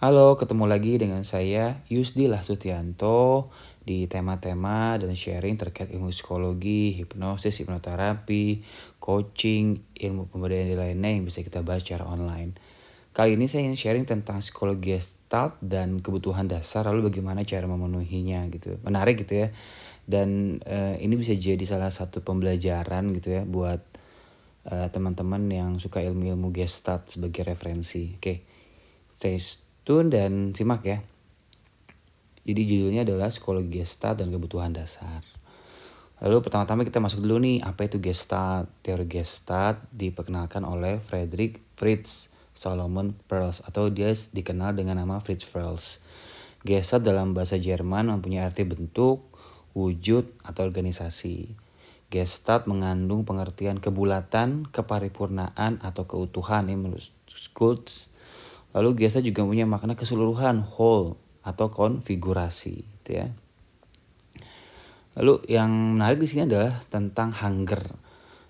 Halo, ketemu lagi dengan saya Yusdi Lastutianto di tema-tema dan sharing terkait ilmu psikologi, hipnosis, hipnoterapi, coaching, ilmu pemberdayaan diri lainnya yang bisa kita bahas secara online. Kali ini saya ingin sharing tentang psikologi Gestalt dan kebutuhan dasar, lalu bagaimana cara memenuhinya gitu. Menarik gitu ya. Dan ini bisa jadi salah satu pembelajaran gitu ya buat teman-teman yang suka ilmu-ilmu Gestalt sebagai referensi. Oke, stay tune dan simak ya. Jadi judulnya adalah psikologi Gestalt dan kebutuhan dasar. Lalu pertama-tama kita masuk dulu nih, apa itu Gestalt? Teori Gestalt diperkenalkan oleh Friedrich Fritz Solomon Perls atau dia dikenal dengan nama Fritz Perls. Gestalt dalam bahasa Jerman mempunyai arti bentuk, wujud, atau organisasi. Gestalt mengandung pengertian kebulatan, keparipurnaan, atau keutuhan ini menurut Schultz. Lalu Gestalt juga punya makna keseluruhan, whole, atau konfigurasi, gitu ya. Lalu yang menarik di sini adalah tentang hunger.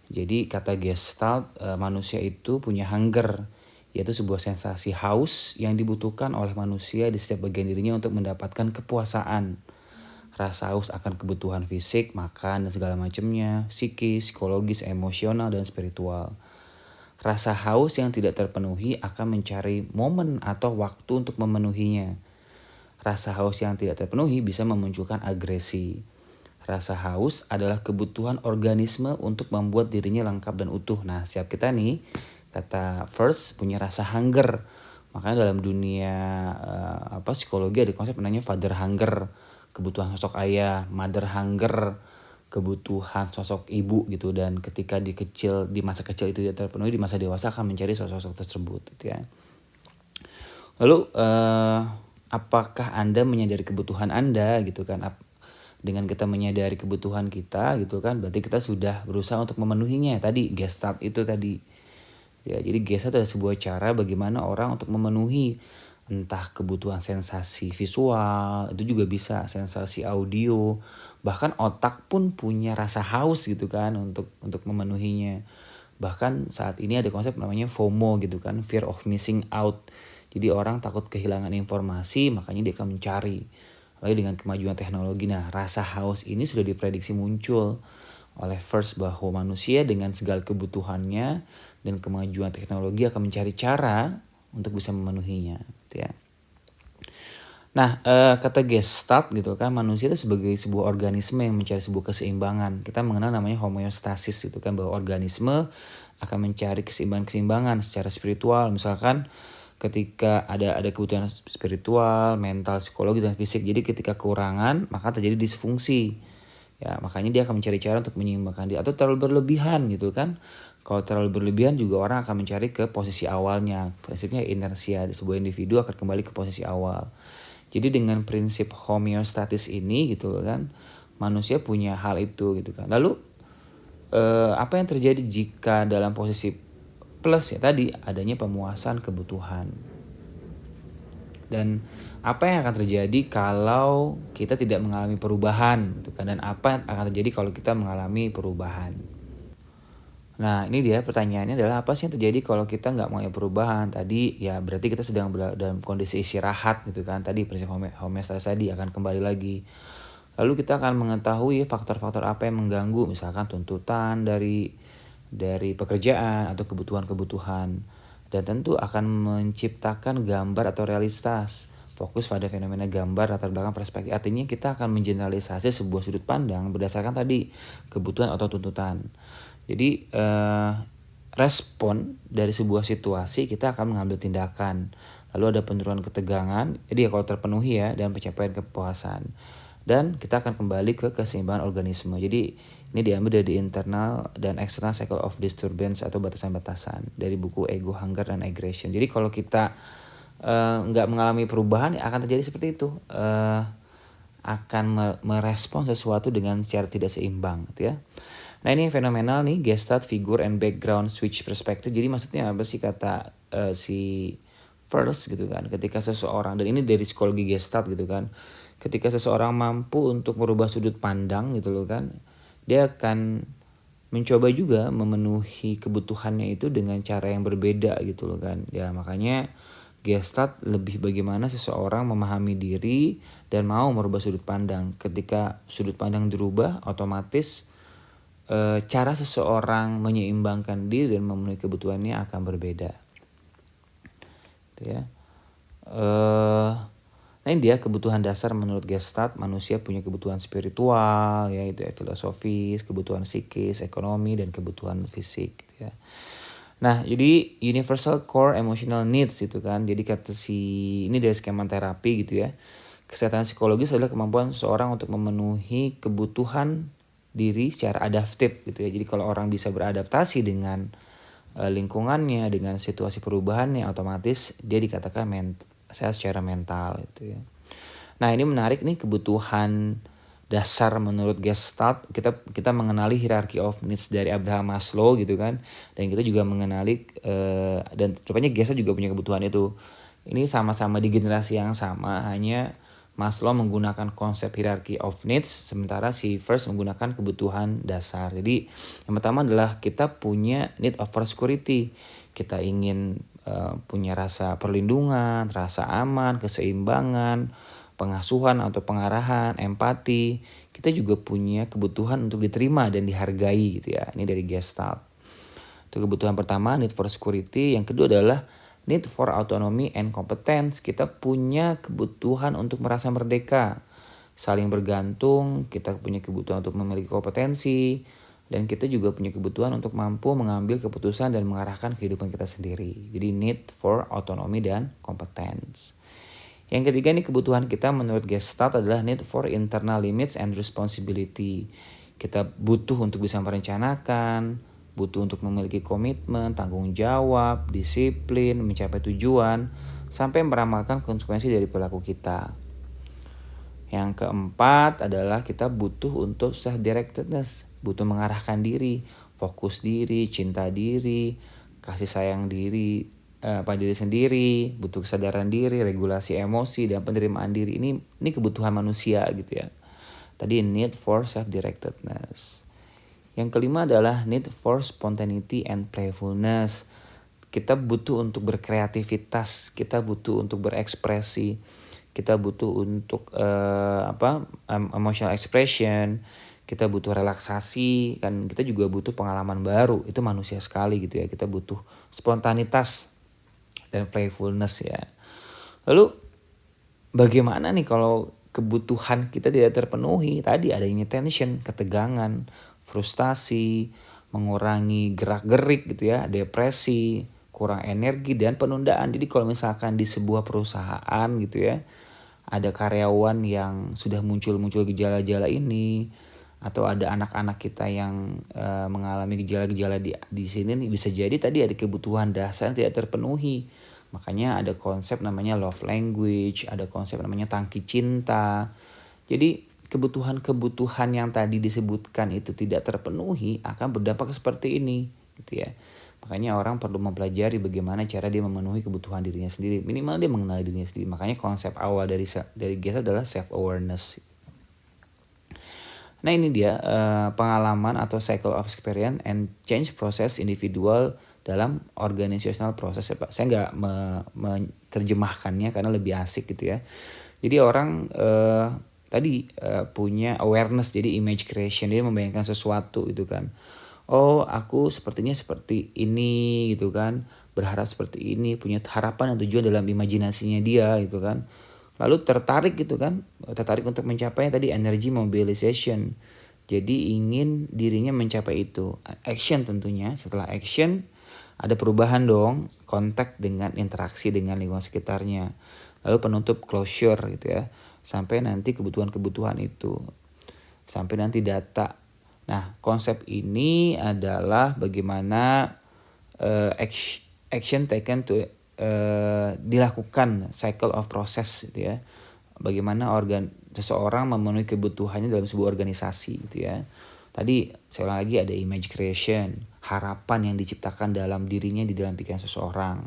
Jadi kata Gestalt, manusia itu punya hunger, yaitu sebuah sensasi haus yang dibutuhkan oleh manusia di setiap bagian dirinya untuk mendapatkan kepuasaan. Rasa haus akan kebutuhan fisik, makan dan segala macamnya, psikis, psikologis, emosional dan spiritual. Rasa haus yang tidak terpenuhi akan mencari momen atau waktu untuk memenuhinya. Rasa haus yang tidak terpenuhi bisa memunculkan agresi. Rasa haus adalah kebutuhan organisme untuk membuat dirinya lengkap dan utuh. Nah, siap kita nih, kata First punya rasa hunger. Makanya dalam dunia psikologi ada konsep namanya father hunger, kebutuhan sosok ayah, mother hunger, kebutuhan sosok ibu gitu. Dan ketika di masa kecil itu tidak terpenuhi, di masa dewasa akan mencari sosok-sosok tersebut gitu ya. Lalu apakah Anda menyadari kebutuhan Anda gitu kan? Dengan kita menyadari kebutuhan kita gitu kan, berarti kita sudah berusaha untuk memenuhinya. Tadi Gestalt itu tadi. Ya, jadi Gestalt adalah sebuah cara bagaimana orang untuk memenuhi entah kebutuhan sensasi visual, itu juga bisa sensasi audio, bahkan otak pun punya rasa haus gitu kan untuk memenuhinya. Bahkan saat ini ada konsep namanya FOMO gitu kan, fear of missing out. Jadi orang takut kehilangan informasi, makanya dia akan mencari. Apalagi dengan kemajuan teknologi. Nah, rasa haus ini sudah diprediksi muncul oleh First bahwa manusia dengan segala kebutuhannya dan kemajuan teknologi akan mencari cara untuk bisa memenuhinya, gitu ya. Nah, kata Gestalt gitu kan, manusia itu sebagai sebuah organisme yang mencari sebuah keseimbangan. Kita mengenal namanya homeostasis gitu kan, bahwa organisme akan mencari keseimbangan secara spiritual. Misalkan ketika ada kebutuhan spiritual, mental, psikologi dan fisik. Jadi ketika kekurangan maka terjadi disfungsi. Ya, makanya dia akan mencari cara untuk menyeimbangkan dia, atau terlalu berlebihan gitu kan. Kalau terlalu berlebihan juga orang akan mencari ke posisi awalnya. Prinsipnya inersia, sebuah individu akan kembali ke posisi awal. Jadi dengan prinsip homeostatis ini gitu kan, manusia punya hal itu gitu kan. Lalu apa yang terjadi jika dalam posisi plus ya tadi adanya pemuasan kebutuhan? Dan apa yang akan terjadi kalau kita tidak mengalami perubahan gitu kan, dan apa yang akan terjadi kalau kita mengalami perubahan? Nah, ini dia pertanyaannya adalah apa sih yang terjadi kalau kita nggak mengalami perubahan? Tadi ya berarti kita sedang dalam kondisi istirahat gitu kan. Tadi prinsip homeostasis tadi akan kembali lagi. Lalu kita akan mengetahui faktor-faktor apa yang mengganggu, misalkan tuntutan dari pekerjaan atau kebutuhan-kebutuhan. Dan tentu akan menciptakan gambar atau realitas. Fokus pada fenomena gambar latar belakang perspektif. Artinya kita akan mengeneralisasi sebuah sudut pandang berdasarkan tadi kebutuhan atau tuntutan. Jadi respon dari sebuah situasi kita akan mengambil tindakan. Lalu ada penurunan ketegangan, jadi ya kalau terpenuhi ya, dan pencapaian kepuasan. Dan kita akan kembali ke keseimbangan organisme. Jadi ini diambil dari internal dan external cycle of disturbance atau batasan-batasan dari buku Ego, Hunger, dan Aggression. Jadi kalau kita nggak mengalami perubahan ya akan terjadi seperti itu. Akan merespon sesuatu dengan secara tidak seimbang gitu ya. Nah, ini fenomenal nih, Gestalt figure and background switch perspective. Jadi maksudnya apa sih kata si First gitu kan, ketika seseorang, dan ini dari psikologi Gestalt gitu kan, ketika seseorang mampu untuk merubah sudut pandang gitu loh kan, dia akan mencoba juga memenuhi kebutuhannya itu dengan cara yang berbeda gitu loh kan. Ya makanya Gestalt lebih bagaimana seseorang memahami diri dan mau merubah sudut pandang. Ketika sudut pandang dirubah, otomatis cara seseorang menyeimbangkan diri dan memenuhi kebutuhannya akan berbeda. Gitu ya. Nah ini dia kebutuhan dasar menurut Gestalt. Manusia punya kebutuhan spiritual, yaitu filosofis, kebutuhan psikis, ekonomi, dan kebutuhan fisik. Gitu ya. Nah jadi universal core emotional needs itu kan. Jadi kata ini dari skema terapi gitu ya. Kesehatan psikologis adalah kemampuan seseorang untuk memenuhi kebutuhan diri secara adaptif gitu ya. Jadi kalau orang bisa beradaptasi dengan lingkungannya, dengan situasi perubahannya, otomatis dia dikatakan sehat secara mental gitu ya. Nah ini menarik nih, kebutuhan dasar menurut Gestalt. Kita mengenali hierarchy of needs dari Abraham Maslow gitu kan, dan kita juga mengenali dan rupanya Gestalt juga punya kebutuhan itu. Ini sama-sama di generasi yang sama, hanya Maslow menggunakan konsep hierarchy of needs, sementara si First menggunakan kebutuhan dasar. Jadi yang pertama adalah kita punya need of security. Kita ingin punya rasa perlindungan, rasa aman, keseimbangan, pengasuhan atau pengarahan, empati. Kita juga punya kebutuhan untuk diterima dan dihargai gitu ya. Ini dari Gestalt. Itu kebutuhan pertama, need for security. Yang kedua adalah need for autonomy and competence. Kita punya kebutuhan untuk merasa merdeka, saling bergantung. Kita punya kebutuhan untuk memiliki kompetensi, dan kita juga punya kebutuhan untuk mampu mengambil keputusan dan mengarahkan kehidupan kita sendiri. Jadi need for autonomy dan competence. Yang ketiga nih, kebutuhan kita menurut Gestalt adalah need for internal limits and responsibility. Kita butuh untuk bisa merencanakan, butuh untuk memiliki komitmen, tanggung jawab, disiplin, mencapai tujuan, sampai meramalkan konsekuensi dari perilaku kita. Yang keempat adalah kita butuh untuk self-directedness, butuh mengarahkan diri, fokus diri, cinta diri, kasih sayang diri, diri sendiri, butuh kesadaran diri, regulasi emosi, dan penerimaan diri. Ini kebutuhan manusia gitu ya. Tadi need for self-directedness. Yang kelima adalah need for spontaneity and playfulness. Kita butuh untuk berkreativitas, kita butuh untuk berekspresi, kita butuh untuk emotional expression, kita butuh relaksasi, kan kita juga butuh pengalaman baru. Itu manusia sekali gitu ya. Kita butuh spontanitas dan playfulness ya. Lalu bagaimana nih kalau kebutuhan kita tidak terpenuhi? Tadi adanya tension, ketegangan, frustasi, mengurangi gerak-gerik gitu ya, depresi, kurang energi, dan penundaan. Jadi kalau misalkan di sebuah perusahaan gitu ya, ada karyawan yang sudah muncul gejala-gejala ini, atau ada anak-anak kita yang mengalami gejala-gejala di sini nih, bisa jadi tadi ada kebutuhan dasar yang tidak terpenuhi. Makanya ada konsep namanya love language, ada konsep namanya tangki cinta. Jadi kebutuhan-kebutuhan yang tadi disebutkan itu tidak terpenuhi akan berdampak seperti ini gitu ya. Makanya orang perlu mempelajari bagaimana cara dia memenuhi kebutuhan dirinya sendiri. Minimal dia mengenali dirinya sendiri. Makanya konsep awal dari GESA adalah self awareness. Nah ini dia pengalaman atau cycle of experience and change process individual dalam organizational process. Saya nggak menerjemahkannya karena lebih asik gitu ya. Jadi orang tadi punya awareness, jadi image creation, dia membayangkan sesuatu gitu kan. Oh aku sepertinya seperti ini gitu kan, berharap seperti ini, punya harapan dan tujuan dalam imajinasinya dia gitu kan. Lalu tertarik gitu kan, tertarik untuk mencapai tadi energy mobilization. Jadi ingin dirinya mencapai itu. Action tentunya, setelah action ada perubahan dong, kontak dengan interaksi dengan lingkungan sekitarnya. Lalu penutup closure gitu ya, sampai nanti kebutuhan-kebutuhan itu, sampai nanti data. Nah konsep ini adalah bagaimana action taken to dilakukan cycle of process gitu ya. Bagaimana seseorang memenuhi kebutuhannya dalam sebuah organisasi gitu ya. Tadi saya ulang lagi, ada image creation, harapan yang diciptakan dalam dirinya di dalam pikiran seseorang.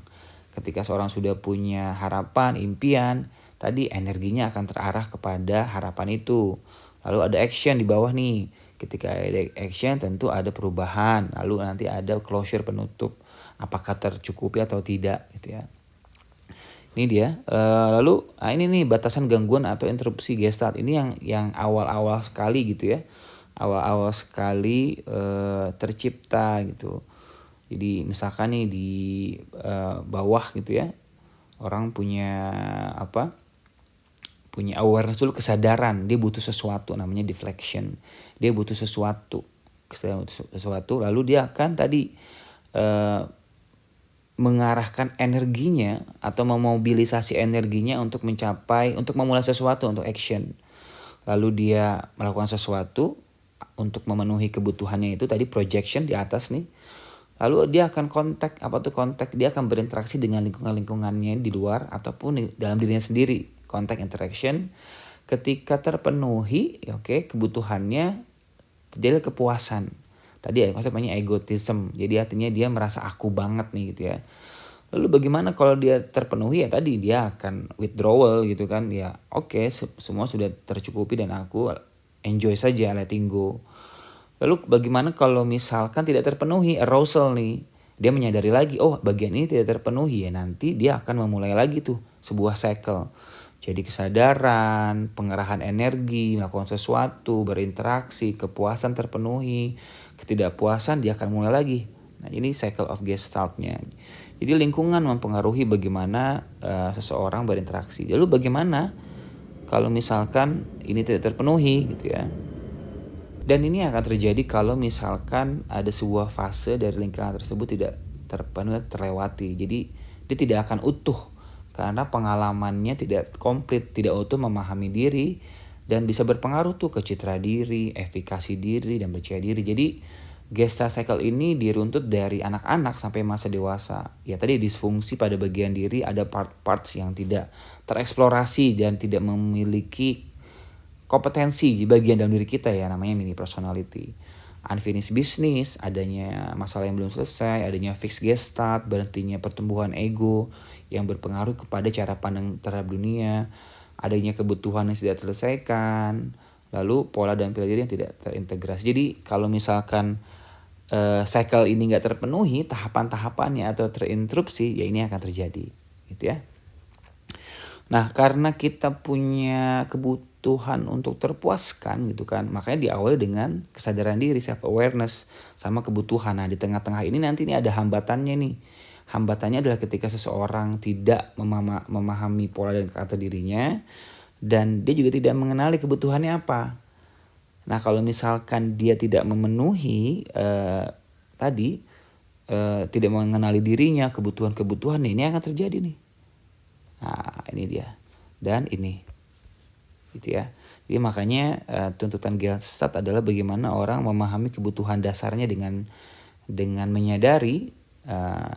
Ketika seorang sudah punya harapan, impian, tadi energinya akan terarah kepada harapan itu. Lalu ada action di bawah nih. Ketika ada action tentu ada perubahan. Lalu nanti ada closure, penutup. Apakah tercukupi atau tidak gitu ya. Ini dia. Lalu ini nih batasan gangguan atau interupsi Gestalt. Ini yang awal-awal sekali gitu ya. Awal-awal sekali tercipta gitu. Jadi misalkan nih di bawah gitu ya. Orang punya punya awareness dulu, kesadaran. Dia butuh sesuatu, namanya deflection. Dia butuh sesuatu. Lalu dia akan tadi mengarahkan energinya atau memobilisasi energinya untuk memulai sesuatu, untuk action. Lalu dia melakukan sesuatu untuk memenuhi kebutuhannya itu tadi, projection di atas nih. Lalu dia akan kontak, dia akan berinteraksi dengan lingkungannya di luar ataupun dalam dirinya sendiri. Contact interaction. Ketika terpenuhi, kebutuhannya, terjadi kepuasan. Tadi ada konsepnya egotism. Jadi artinya dia merasa aku banget nih gitu ya. Lalu bagaimana kalau dia terpenuhi? Ya tadi dia akan withdrawal gitu kan. Ya semua sudah tercukupi dan aku enjoy saja, letting go. Lalu bagaimana kalau misalkan tidak terpenuhi? Arousal nih. Dia menyadari lagi, bagian ini tidak terpenuhi ya. Nanti dia akan memulai lagi tuh sebuah cycle. Jadi kesadaran, pengerahan energi, melakukan sesuatu, berinteraksi, kepuasan terpenuhi, ketidakpuasan dia akan mulai lagi. Nah ini cycle of Gestaltnya. Jadi lingkungan mempengaruhi bagaimana seseorang berinteraksi. Lalu bagaimana kalau misalkan ini tidak terpenuhi gitu ya. Dan ini akan terjadi kalau misalkan ada sebuah fase dari lingkungan tersebut tidak terpenuhi, terlewati. Jadi dia tidak akan utuh karena pengalamannya tidak komplit, tidak utuh memahami diri, dan bisa berpengaruh tuh ke citra diri, efikasi diri, dan percaya diri. Jadi Gestalt cycle ini diruntut dari anak-anak sampai masa dewasa. Ya tadi disfungsi pada bagian diri, ada part-parts yang tidak tereksplorasi dan tidak memiliki kompetensi di bagian dalam diri kita ya, namanya mini personality. Unfinished business, adanya masalah yang belum selesai, adanya fixed Gestalt, berhentinya pertumbuhan ego yang berpengaruh kepada cara pandang terhadap dunia, adanya kebutuhan yang tidak terselesaikan, lalu pola dan pilihan diri yang tidak terintegrasi. Jadi kalau misalkan cycle ini nggak terpenuhi tahapan-tahapannya atau terinterupsi, ya ini akan terjadi gitu ya. Nah karena kita punya kebutuhan untuk terpuaskan gitu kan, makanya diawali dengan kesadaran diri, self awareness, sama kebutuhan. Nah di tengah-tengah ini nanti ini ada hambatannya nih. Hambatannya adalah ketika seseorang tidak memahami pola dan karakter dirinya, dan dia juga tidak mengenali kebutuhannya apa. Nah kalau misalkan dia tidak memenuhi tidak mengenali dirinya, kebutuhan-kebutuhannya, ini akan terjadi nih. Nah ini dia. Dan ini gitu ya. Jadi makanya tuntutan Gestalt adalah bagaimana orang memahami kebutuhan dasarnya dengan menyadari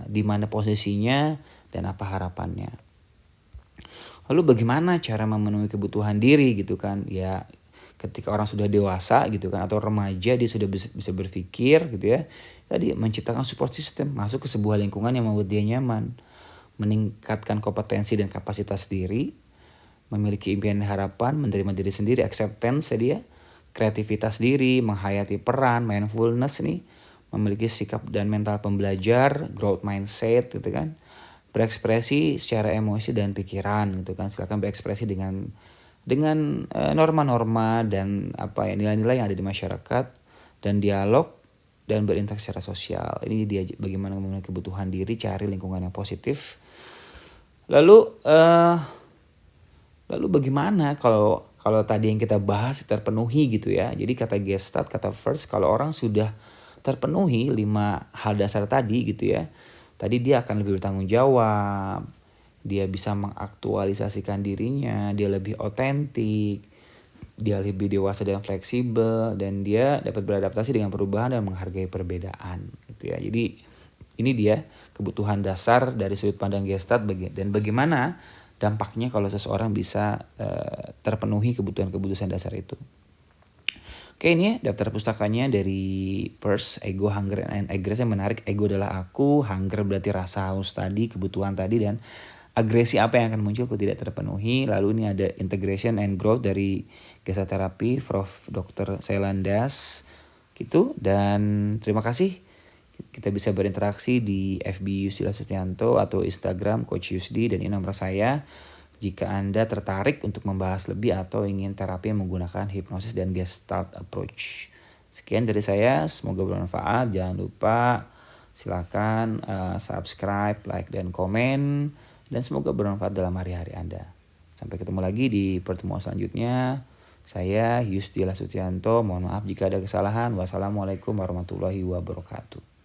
di mana posisinya dan apa harapannya. Lalu bagaimana cara memenuhi kebutuhan diri gitu kan? Ya ketika orang sudah dewasa gitu kan, atau remaja, dia sudah bisa berpikir gitu ya. Tadi menciptakan support system, masuk ke sebuah lingkungan yang membuat dia nyaman, meningkatkan kompetensi dan kapasitas diri, memiliki impian dan harapan, menerima diri sendiri, acceptance dia, kreativitas diri, menghayati peran, mindfulness nih, memiliki sikap dan mental pembelajar, growth mindset gitu kan, berekspresi secara emosi dan pikiran gitu kan. Silakan berekspresi dengan norma-norma dan nilai-nilai yang ada di masyarakat, dan dialog dan berinteraksi secara sosial. Ini dia bagaimana memenuhi kebutuhan diri, cari lingkungan yang positif. Lalu bagaimana kalau tadi yang kita bahas terpenuhi gitu ya. Jadi kata Gestalt, kata first, kalau orang sudah terpenuhi 5 hal dasar tadi gitu ya. Tadi dia akan lebih bertanggung jawab, dia bisa mengaktualisasikan dirinya, dia lebih otentik, dia lebih dewasa dan fleksibel, dan dia dapat beradaptasi dengan perubahan dan menghargai perbedaan gitu ya. Jadi ini dia kebutuhan dasar dari sudut pandang Gestalt, dan bagaimana dampaknya kalau seseorang bisa terpenuhi kebutuhan dasar itu. Oke, ini ya daftar pustakanya dari Peirce, Ego, Hunger, and Aggression. Yang menarik, ego adalah aku, hunger berarti rasa haus tadi, kebutuhan tadi, dan agresi apa yang akan muncul kalau tidak terpenuhi. Lalu ini ada Integration and Growth dari Gestalt Therapy, Prof. Dr. Sailan Das gitu. Dan terima kasih. Kita bisa berinteraksi di FB Yusdila Sustianto atau Instagram Coach Yusdi, dan ini nomor saya. Jika Anda tertarik untuk membahas lebih atau ingin terapi yang menggunakan hipnosis dan Gestalt approach. Sekian dari saya, semoga bermanfaat. Jangan lupa silakan subscribe, like, dan komen. Dan semoga bermanfaat dalam hari-hari Anda. Sampai ketemu lagi di pertemuan selanjutnya. Saya Yusdila Sustianto. Mohon maaf jika ada kesalahan. Wassalamualaikum warahmatullahi wabarakatuh.